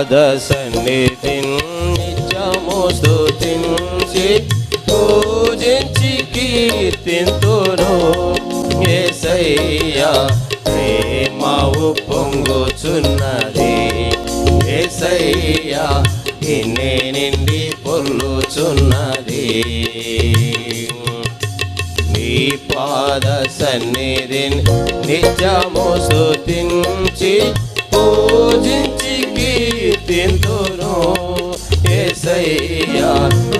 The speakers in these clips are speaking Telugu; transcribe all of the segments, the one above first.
పాద సన్నిధిని నిత్యము స్తుతించి పూజించి కీర్తింతును. యేసయ్యా ప్రేమవు పొంగుచున్నది, యేసయ్యా గిన్నె నిండి పొర్లుచున్నది. నీ పాద సన్నిధిని నిత్యము స్తుతించి పూజించి కీర్తింతును. యేసయ్యా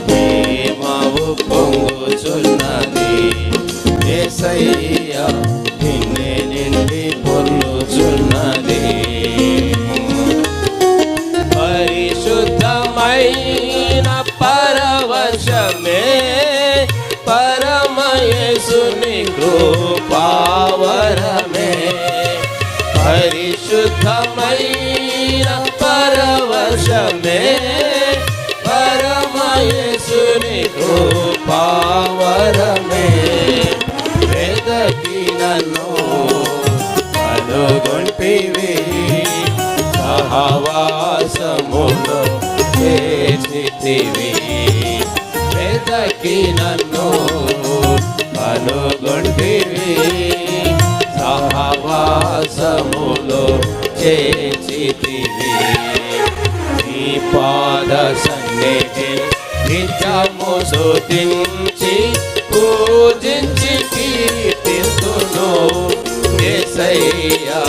ప్రేమవు పొంగుచున్నది, యేసయ్యా గిన్నె నిండి పొర్లుచున్నది. పరిశుద్ధమైన పరవశమే పరమ యేసుని కృపావరమే. పరిశుద్ధమైన పరవశమే పరమ యేసుని కృపావరమే. వెదకి నన్ను కనుగొంటివి, సహవాసములో చేర్చితివి. వెదకి నన్ను కనుగొంటివి, సహవాసములో చేర్చితివి. నీ పాద సన్నిధిని నిత్యము స్తుతించి పూజించి కీర్తింతును. యేసయ్యా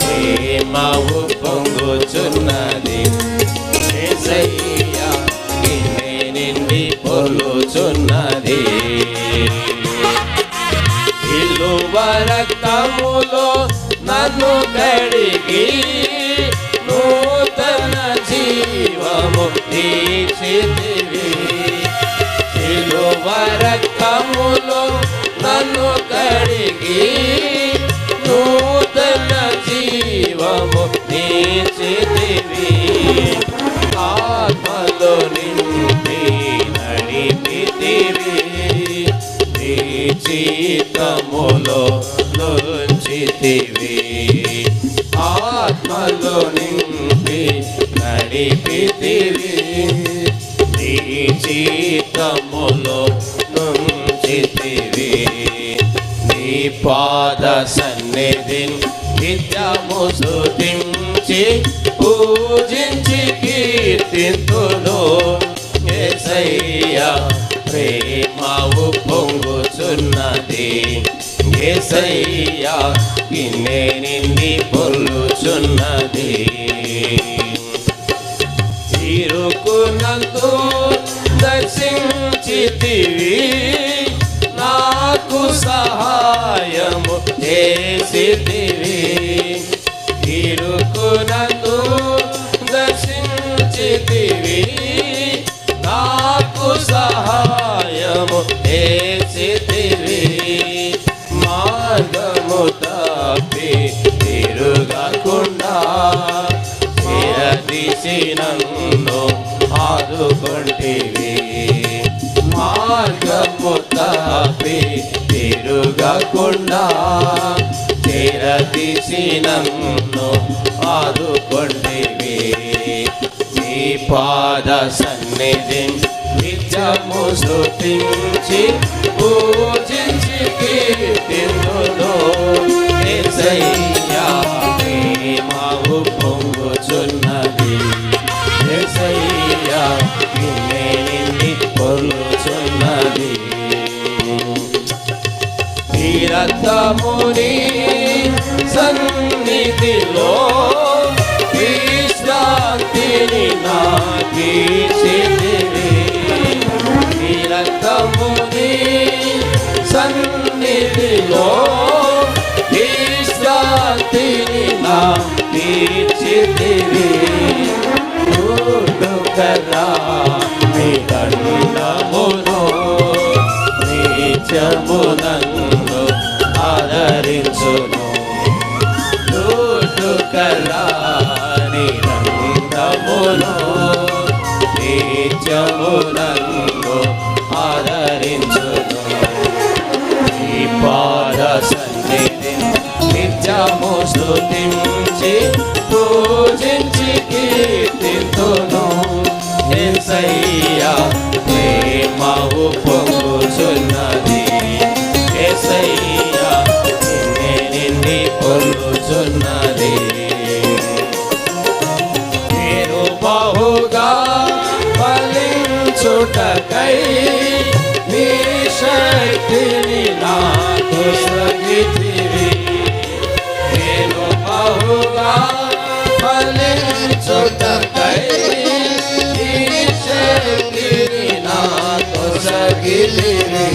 ప్రేమవు పొంగుచున్నది, యేసయ్యా గిన్నె నిండి పొర్లుచున్నది. సిలువ రక్తములో నన్ను కడిగి నూతన జీవము తీర్చితివి. సిలువ రక్తములో నన్ను కడిగి నూతన జీవము తీర్చితివి. ఆత్మలో నింపి నడిపితివి, నీ జీవితములో నుంచితివి. ఆత్మలో నింపి నడిపితివి, నీ జీవితములో నుంచితివి. నీ పాద సన్నిధిని నిత్యము స్తుతించి పూజించి కీర్తింతును. యేసయ్యా ప్రేమవు పొంగుచున్నది, యేసయ్యా గిన్నె నిండి పొర్లుచున్నది. ఇరుకునందు దర్శించితివి, నాకు సహాయము చేసితివి. ఇరుకునందు దర్శించితివి, నాకు సహాయము చేసితివి. మార్గము తప్పి తిరుగకుండా చిరదీసి నన్ను ఆదుకొంటివి. మార్గము తప్పి తిరుగకుండా చిరదీసి నన్ను ఆదుకొంటివి. నీ పాద సన్నిధిని నిత్యము స్తుతించి పూజించి కీర్తింతును. యేసయ్యా ప్రేమవు పొంగుచున్నది, యేసయ్యా గిన్నె నిండి పొర్లుచున్నది. నీ రక్తముని సన్నిధిలో విశ్రాంతిని నాకిచ్చితివి. నీ రక్తముని సన్నిధిలో విశ్రాంతిని నాకిచ్చితివి. చూడుకరా నీ దండమును, నిత్యము నన్ను ఆదరించును. చూడుకరా నీ దండమును, నిత్యము నన్ను ఆదరించును. నీ పాద సన్నిధిని నిత్యము స్తుతించి పూజించి కీర్తింతును. యేసయ్యా ప్రేమవు పొంగుచున్నది యేసయ్యా నిన్ను పొంగుచున్నది నేను బహుగా ఫలించుటకై నీ శక్తిని నాకు సగితివి నేను బహుగా ఫలించుటకై నీ శక్తిని నాకు సగితివి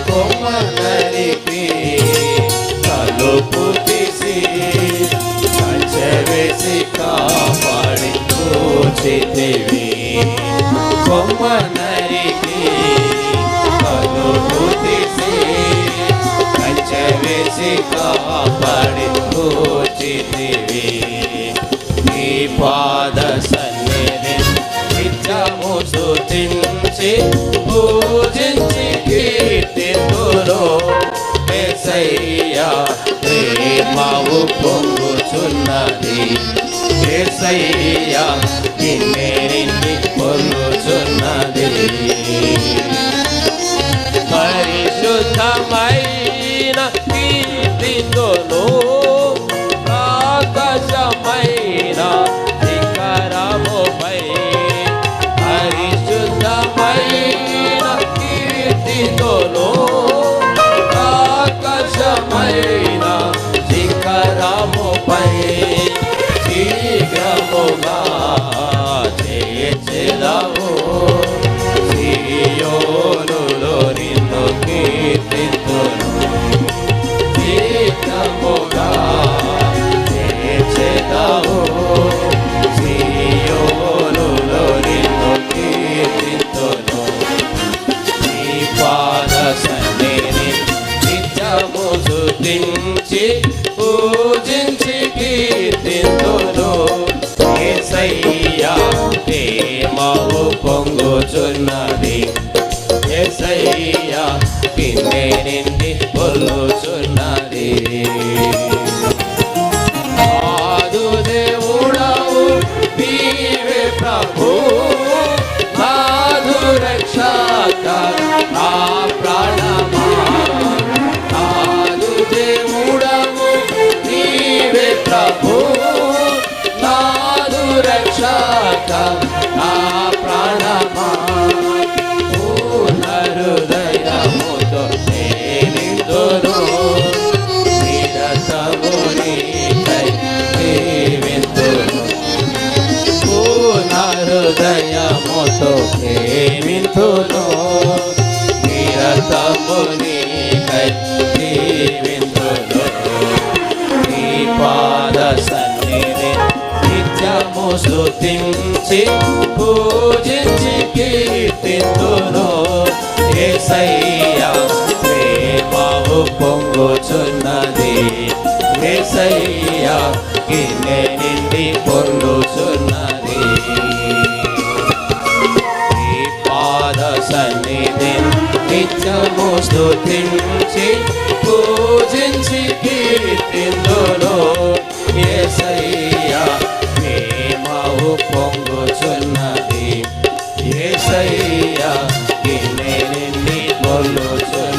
కొమ్మనరికి కలుపు తీసి కంచెవేసి కాపాడి కూర్చితివి కొమ్మనరికి కలుపు తీసి కంచెవేసి కాపాడి కూర్చితివి నీ పాద సన్నిధి నిత్యము స్తుతించి పూజించి కీర్తింతురు యేసయ్యా ప్రేమవు పొంగుచున్నది యేసయ్యా నిన్ను పొంగుచున్నది పరిశుద్ధమైన కీర్తితోను ఆకాశమైన శిఖరముపై పరిశుద్ధమైన కీర్తితోను ఆకాశమైన శిఖరముపై శీఘ్రముగా చేర్చెదవు సీయోనులో నిన్ను కీర్తింతును శీఘ్రముగా చేర్చెదవు సీయోనులో నిన్ను కీర్తింతును నీ పాద సన్నిధి నిత్యము స్తుతించి పూజించి కీర్తింతును యేసయ్యా ప్రేమవు పొంగుచున్నది యేసయ్యా కిన్నె నిండి పొల్లుచున్నది ఆదు దేవుడవు నీవే ప్రభు నాదు రక్షక నా ప్రాణమా ఆదు దేవుడవు నీవే ప్రభు నాదు రక్షక నా ప్రాణమా పూర్ణ హృదయముతో నిందును నిరతము నీకై జీవింతును పూర్ణ హృదయముతో ప్రేమింతును నిరతము నీకై జీవింతును నీ పాద సన్నిధి నిత్యము స్తుతించి పూజించి కీర్తింతును యేసయ్యా ప్రేమవు పొంగుచున్నది యేసయ్యా గిన్నె నిండి పొర్లుచున్నది నీ పాద సన్నిధి నిత్యము స్తుతించి పూజించి కీర్తింతును యేసయ్యా ప్రేమవు పొంగుచున్నది యేసయ్యా గిన్నె నిండి పొర్లుచున్నది